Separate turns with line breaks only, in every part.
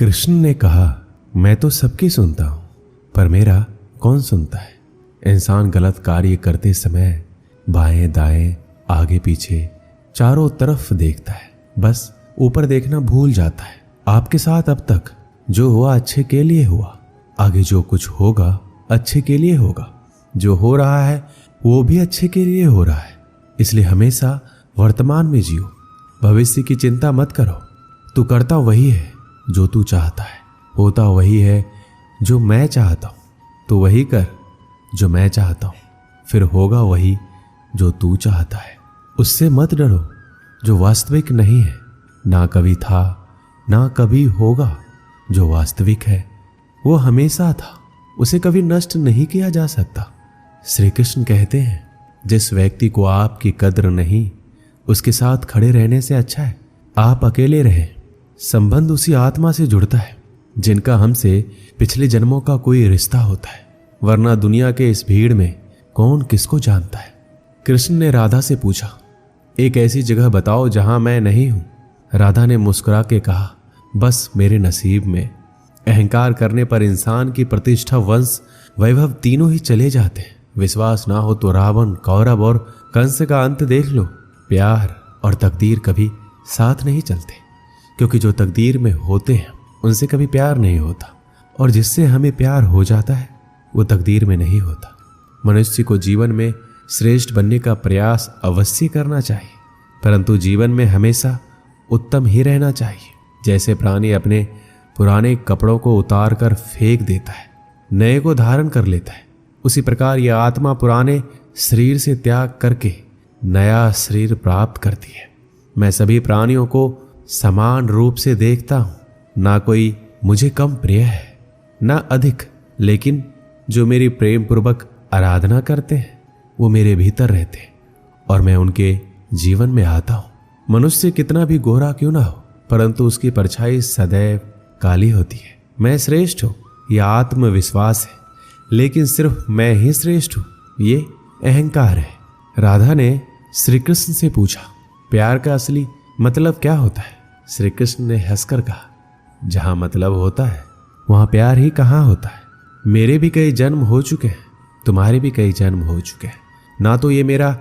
कृष्ण ने कहा, मैं तो सबकी सुनता हूं, पर मेरा कौन सुनता है। इंसान गलत कार्य करते समय बाएं दाएं आगे पीछे चारों तरफ देखता है, बस ऊपर देखना भूल जाता है। आपके साथ अब तक जो हुआ अच्छे के लिए हुआ, आगे जो कुछ होगा अच्छे के लिए होगा। जो हो रहा है वो भी अच्छे के लिए हो रहा है, इसलिए हमेशा वर्तमान में जियो। भविष्य की चिंता मत करो। तू करता वही है जो तू चाहता है, होता वही है जो मैं चाहता हूं। तू वही कर जो मैं चाहता हूं, फिर होगा वही जो तू चाहता है। उससे मत डरो जो वास्तविक नहीं है, ना कभी था ना कभी होगा। जो वास्तविक है वो हमेशा था, उसे कभी नष्ट नहीं किया जा सकता। श्री कृष्ण कहते हैं, जिस व्यक्ति को आपकी कद्र नहीं, उसके साथ खड़े रहने से अच्छा है आप अकेले रहें। संबंध उसी आत्मा से जुड़ता है जिनका हमसे पिछले जन्मों का कोई रिश्ता होता है, वरना दुनिया के इस भीड़ में कौन किसको जानता है। कृष्ण ने राधा से पूछा, एक ऐसी जगह बताओ जहां मैं नहीं हूं। राधा ने मुस्कुरा के कहा, बस मेरे नसीब में। अहंकार करने पर इंसान की प्रतिष्ठा, वंश, वैभव तीनों ही चले जाते हैं। विश्वास ना हो तो रावण, कौरव और कंस का अंत देख लो। प्यार और तकदीर कभी साथ नहीं चलते, क्योंकि जो तकदीर में होते हैं उनसे कभी प्यार नहीं होता, और जिससे हमें प्यार हो जाता है वो तकदीर में नहीं होता। मनुष्य को जीवन में श्रेष्ठ बनने का प्रयास अवश्य करना चाहिए, परंतु जीवन में हमेशा उत्तम ही रहना चाहिए। जैसे प्राणी अपने पुराने कपड़ों को उतार कर फेंक देता है, नए को धारण कर लेता है, उसी प्रकार यह आत्मा पुराने शरीर से त्याग करके नया शरीर प्राप्त करती है। मैं सभी प्राणियों को समान रूप से देखता हूं, ना कोई मुझे कम प्रिय है ना अधिक, लेकिन जो मेरी प्रेम पूर्वक आराधना करते हैं वो मेरे भीतर रहते हैं और मैं उनके जीवन में आता हूं। मनुष्य कितना भी गोरा क्यों ना हो, परंतु उसकी परछाई सदैव काली होती है। मैं श्रेष्ठ हूं यह आत्मविश्वास है, लेकिन सिर्फ मैं ही श्रेष्ठ हूं ये अहंकार है। राधा ने श्री कृष्ण से पूछा, प्यार का असली मतलब क्या होता है। श्री कृष्ण ने हंसकर कहा, जहां मतलब होता है वहां प्यार ही कहां होता है। मेरे भी कई जन्म हो चुके हैं, तुम्हारे भी कई जन्म हो चुके हैं। ना तो ये मेरा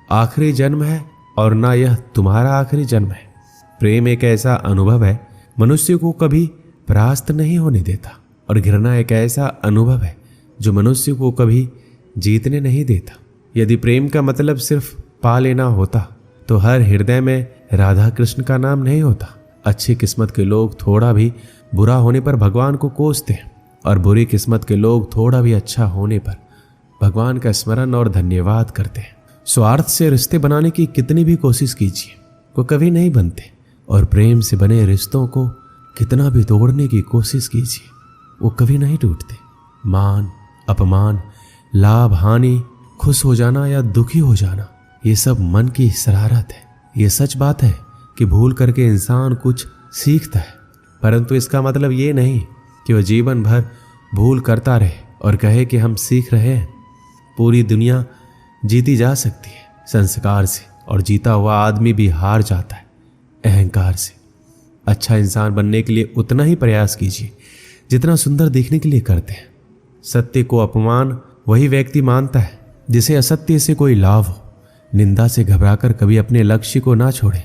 आखिरी जन्म है और ना यह तुम्हारा आखिरी जन्म है। प्रेम एक ऐसा अनुभव है मनुष्य को कभी परास्त नहीं होने देता, और घृणा एक ऐसा अनुभव है जो मनुष्य को कभी जीतने नहीं देता। यदि प्रेम का मतलब सिर्फ पा लेना होता तो हर हृदय में राधा कृष्ण का नाम नहीं होता। अच्छी किस्मत के लोग थोड़ा भी बुरा होने पर भगवान को कोसते हैं, और बुरी किस्मत के लोग थोड़ा भी अच्छा होने पर भगवान का स्मरण और धन्यवाद करते हैं। स्वार्थ से रिश्ते बनाने की कितनी भी कोशिश कीजिए वो कभी नहीं बनते, और प्रेम से बने रिश्तों को कितना भी तोड़ने की कोशिश कीजिए वो कभी नहीं टूटते। मान अपमान, लाभ हानि, खुश हो जाना या दुखी हो जाना, ये सब मन की शरारत है। ये सच बात है कि भूल करके इंसान कुछ सीखता है, परंतु इसका मतलब ये नहीं कि वह जीवन भर भूल करता रहे और कहे कि हम सीख रहे हैं। पूरी दुनिया जीती जा सकती है संस्कार से, और जीता हुआ आदमी भी हार जाता है अहंकार से। अच्छा इंसान बनने के लिए उतना ही प्रयास कीजिए जितना सुंदर दिखने के लिए करते हैं। सत्य को अपमान वही व्यक्ति मानता है जिसे असत्य से कोई लाभ हो। निंदा से घबराकर कभी अपने लक्ष्य को ना छोड़े,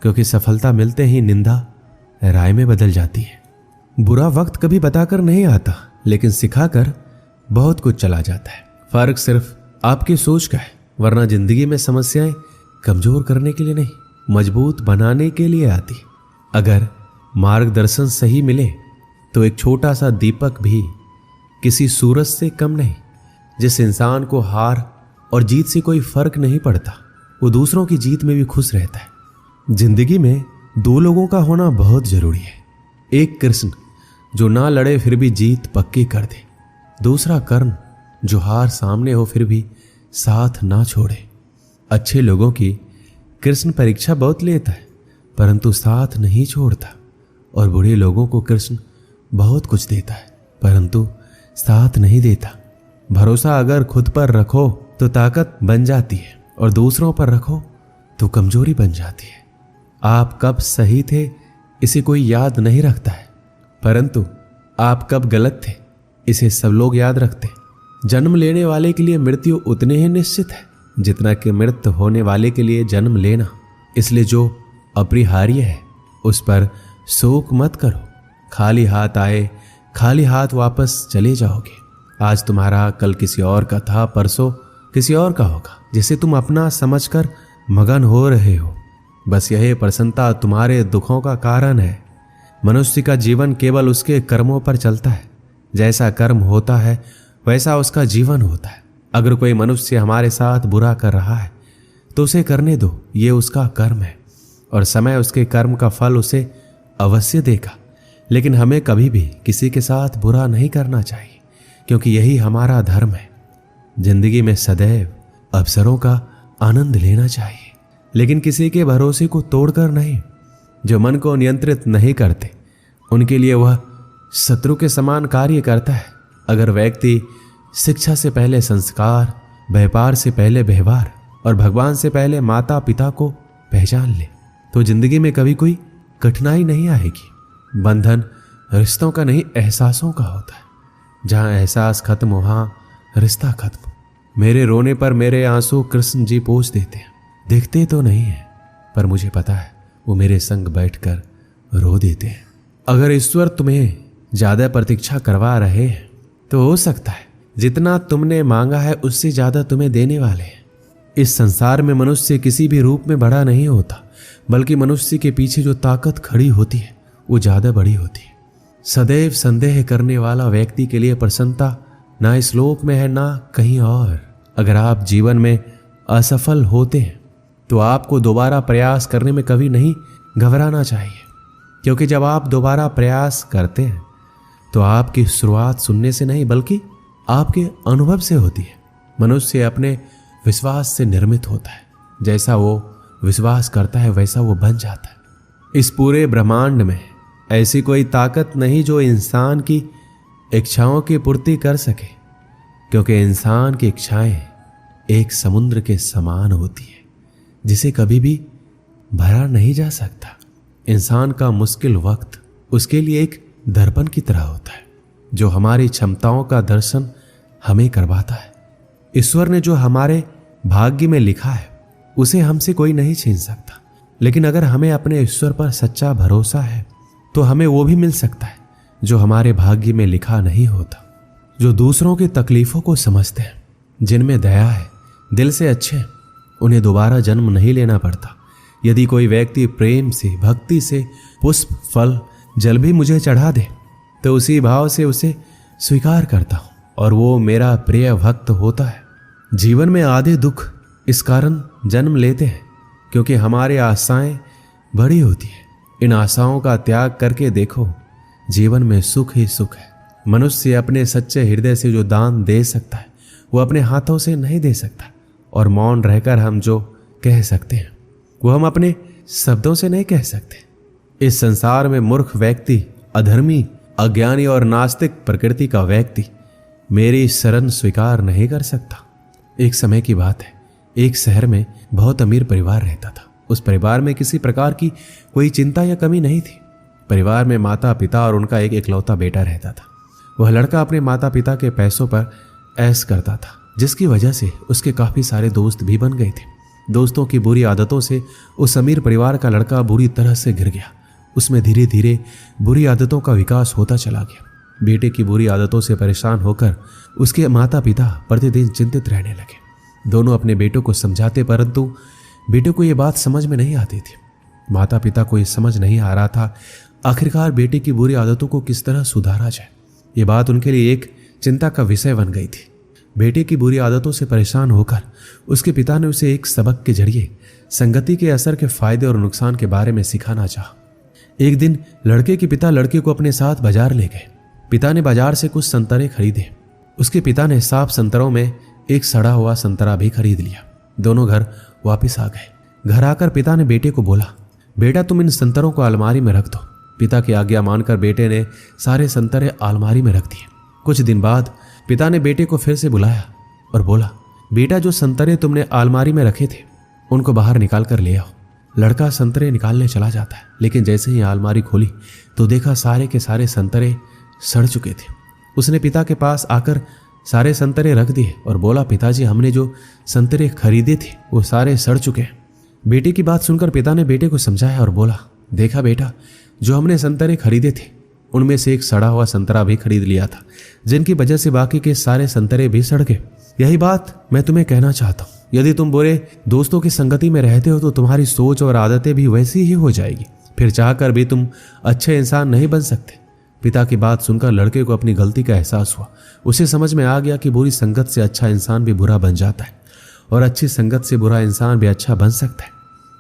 क्योंकि सफलता मिलते ही निंदा राय में बदल जाती है। बुरा वक्त कभी बताकर नहीं आता, लेकिन सिखाकर बहुत कुछ चला जाता है। फर्क सिर्फ आपकी सोच का है, वरना जिंदगी में समस्याएं कमजोर करने के लिए नहीं, मजबूत बनाने के लिए आती। अगर मार्गदर्शन सही मिले तो एक छोटा सा दीपक भी किसी सूरज से कम नहीं। जिस इंसान को हार और जीत से कोई फर्क नहीं पड़ता, वो दूसरों की जीत में भी खुश रहता है। जिंदगी में दो लोगों का होना बहुत जरूरी है। एक कृष्ण जो ना लड़े फिर भी जीत पक्की कर दे, दूसरा कर्ण जो हार सामने हो फिर भी साथ ना छोड़े। अच्छे लोगों की कृष्ण परीक्षा बहुत लेता है, परंतु साथ नहीं छोड़ता, और बुरे लोगों को कृष्ण बहुत कुछ देता है, परंतु साथ नहीं देता। भरोसा अगर खुद पर रखो तो ताकत बन जाती है, और दूसरों पर रखो तो कमजोरी बन जाती है। आप कब सही थे इसे कोई याद नहीं रखता है, परंतु आप कब गलत थे इसे सब लोग याद रखते। जन्म लेने वाले के लिए मृत्यु उतने ही निश्चित है जितना कि मृत्यु होने वाले के लिए जन्म लेना। इसलिए जो अपरिहार्य है उस पर शोक मत करो। खाली हाथ आए खाली हाथ वापस चले जाओगे। आज तुम्हारा, कल किसी और का था, परसों किसी और का होगा जिसे तुम अपना समझकर मगन हो रहे हो। बस यही प्रसन्नता तुम्हारे दुखों का कारण है। मनुष्य का जीवन केवल उसके कर्मों पर चलता है। जैसा कर्म होता है वैसा उसका जीवन होता है। अगर कोई मनुष्य हमारे साथ बुरा कर रहा है तो उसे करने दो, ये उसका कर्म है और समय उसके कर्म का फल उसे अवश्य देगा। लेकिन हमें कभी भी किसी के साथ बुरा नहीं करना चाहिए, क्योंकि यही हमारा धर्म है। जिंदगी में सदैव अवसरों का आनंद लेना चाहिए, लेकिन किसी के भरोसे को तोड़कर नहीं। जो मन को नियंत्रित नहीं करते उनके लिए वह शत्रु के समान कार्य करता है। अगर व्यक्ति शिक्षा से पहले संस्कार, व्यापार से पहले व्यवहार और भगवान से पहले माता पिता को पहचान ले तो जिंदगी में कभी कोई कठिनाई नहीं आएगी। बंधन रिश्तों का नहीं, एहसासों का होता है। जहां एहसास खत्म वहां रिश्ता खत्म। मेरे रोने पर मेरे आंसू कृष्ण जी पोंछ देते हैं। दिखते तो नहीं है पर मुझे पता है वो मेरे संग बैठकर रो देते हैं। अगर ईश्वर तुम्हें ज्यादा प्रतीक्षा करवा रहे हैं तो हो सकता है जितना तुमने मांगा है उससे ज्यादा तुम्हें देने वाले हैं। इस संसार में मनुष्य किसी भी रूप में बड़ा नहीं होता, बल्कि मनुष्य के पीछे जो ताकत खड़ी होती है वो ज्यादा बड़ी होती है। सदैव संदेह करने वाला व्यक्ति के लिए प्रसन्नता ना इस लोक में है ना कहीं और। अगर आप जीवन में असफल होते हैं तो आपको दोबारा प्रयास करने में कभी नहीं घबराना चाहिए, क्योंकि जब आप दोबारा प्रयास करते हैं तो आपकी शुरुआत सुनने से नहीं बल्कि आपके अनुभव से होती है। मनुष्य अपने विश्वास से निर्मित होता है। जैसा वो विश्वास करता है वैसा वो बन जाता है। इस पूरे ब्रह्मांड में ऐसी कोई ताकत नहीं जो इंसान की इच्छाओं की पूर्ति कर सके, क्योंकि इंसान की इच्छाएं एक समुद्र के समान होती है जिसे कभी भी भरा नहीं जा सकता। इंसान का मुश्किल वक्त उसके लिए एक दर्पण की तरह होता है जो हमारी क्षमताओं का दर्शन हमें करवाता है। ईश्वर ने जो हमारे भाग्य में लिखा है उसे हमसे कोई नहीं छीन सकता, लेकिन अगर हमें अपने ईश्वर पर सच्चा भरोसा है तो हमें वो भी मिल सकता है जो हमारे भाग्य में लिखा नहीं होता। जो दूसरों की तकलीफों को समझते हैं, जिनमें दया है, दिल से अच्छे, उन्हें दोबारा जन्म नहीं लेना पड़ता। यदि कोई व्यक्ति प्रेम से, भक्ति से पुष्प, फल, जल भी मुझे चढ़ा दे तो उसी भाव से उसे स्वीकार करता हूं और वो मेरा प्रिय भक्त होता है। जीवन में आधे दुख इस कारण जन्म लेते हैं क्योंकि हमारी आशाएं बड़ी होती है। इन आशाओं का त्याग करके देखो, जीवन में सुख ही सुख है। मनुष्य अपने सच्चे हृदय से जो दान दे सकता है वो अपने हाथों से नहीं दे सकता, और मौन रहकर हम जो कह सकते हैं वो हम अपने शब्दों से नहीं कह सकते। इस संसार में मूर्ख व्यक्ति, अधर्मी, अज्ञानी और नास्तिक प्रकृति का व्यक्ति मेरी शरण स्वीकार नहीं कर सकता। एक समय की बात है, एक शहर में बहुत अमीर परिवार रहता था। उस परिवार में किसी प्रकार की कोई चिंता या कमी नहीं थी। परिवार में माता पिता और उनका एक इकलौता बेटा रहता था। वह लड़का अपने माता पिता के पैसों पर ऐश करता था, जिसकी वजह से उसके काफी सारे दोस्त भी बन गए थे। दोस्तों की बुरी आदतों से उस अमीर परिवार का लड़का बुरी तरह से गिर गया। उसमें धीरे धीरे बुरी आदतों का विकास होता चला गया। बेटे की बुरी आदतों से परेशान होकर उसके माता पिता प्रतिदिन चिंतित रहने लगे। दोनों अपने बेटों को समझाते, परंतु बेटे को यह बात समझ में नहीं आती थी। माता पिता को यह समझ नहीं आ रहा था आखिरकार बेटे की बुरी आदतों को किस तरह सुधारा जाए। ये बात उनके लिए एक चिंता का विषय बन गई थी। बेटे की बुरी आदतों से परेशान होकर उसके पिता ने उसे एक सबक के जरिए संगति के असर के फायदे और नुकसान के बारे में सिखाना चाहा। एक दिन लड़के के पिता लड़के को अपने साथ बाजार ले गए। पिता ने बाजार से कुछ संतरे खरीदे। उसके पिता ने साफ संतरों में एक सड़ा हुआ संतरा भी खरीद लिया। दोनों घर वापस आ गए। घर आकर पिता ने बेटे को बोला, बेटा तुम इन संतरों को अलमारी में रख दो। पिता की आज्ञा मानकर बेटे ने सारे संतरे अलमारी में रख दिए। कुछ दिन बाद पिता ने बेटे को फिर से बुलाया और बोला, बेटा जो संतरे तुमने अलमारी में रखे थे उनको बाहर निकाल कर ले आओ। लड़का संतरे निकालने चला जाता है, लेकिन जैसे ही अलमारी खोली तो देखा सारे के सारे संतरे सड़ चुके थे। उसने पिता के पास आकर सारे संतरे रख दिए और बोला, पिताजी हमने जो संतरे खरीदे थे वो सारे सड़ चुके हैं। बेटे की बात सुनकर पिता ने बेटे को समझाया और बोला, देखा बेटा, जो हमने संतरे खरीदे थे उनमें से एक सड़ा हुआ संतरा भी खरीद लिया था, जिनकी वजह से बाकी के सारे संतरे भी सड़ गए। यही बात मैं तुम्हें कहना चाहता हूँ, यदि तुम बुरे दोस्तों की संगति में रहते हो तो तुम्हारी सोच और आदतें भी वैसी ही हो जाएगी, फिर चाहकर भी तुम अच्छे इंसान नहीं बन सकते। पिता की बात सुनकर लड़के को अपनी गलती का एहसास हुआ। उसे समझ में आ गया कि बुरी संगत से अच्छा इंसान भी बुरा बन जाता है और अच्छी संगत से बुरा इंसान भी अच्छा बन सकता है।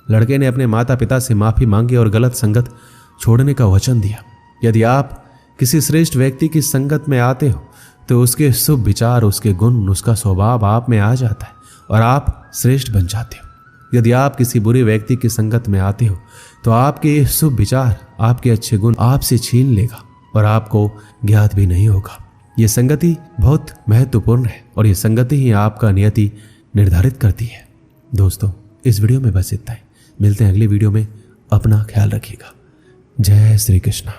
लड़के ने अपने माता पिता से माफी मांगी और गलत संगत छोड़ने का वचन दिया। यदि आप किसी श्रेष्ठ व्यक्ति की संगत में आते हो तो उसके शुभ विचार, उसके गुण, उसका स्वभाव आप में आ जाता है और आप श्रेष्ठ बन जाते हो। यदि आप किसी बुरे व्यक्ति की संगत में आते हो तो आपके शुभ विचार, आपके अच्छे गुण आपसे छीन लेगा और आपको ज्ञात भी नहीं होगा। ये संगति बहुत महत्वपूर्ण है और ये संगति ही आपका नियति निर्धारित करती है। दोस्तों, इस वीडियो में बस इतना ही। मिलते हैं अगली वीडियो में। अपना ख्याल रखिएगा। जय श्री कृष्ण।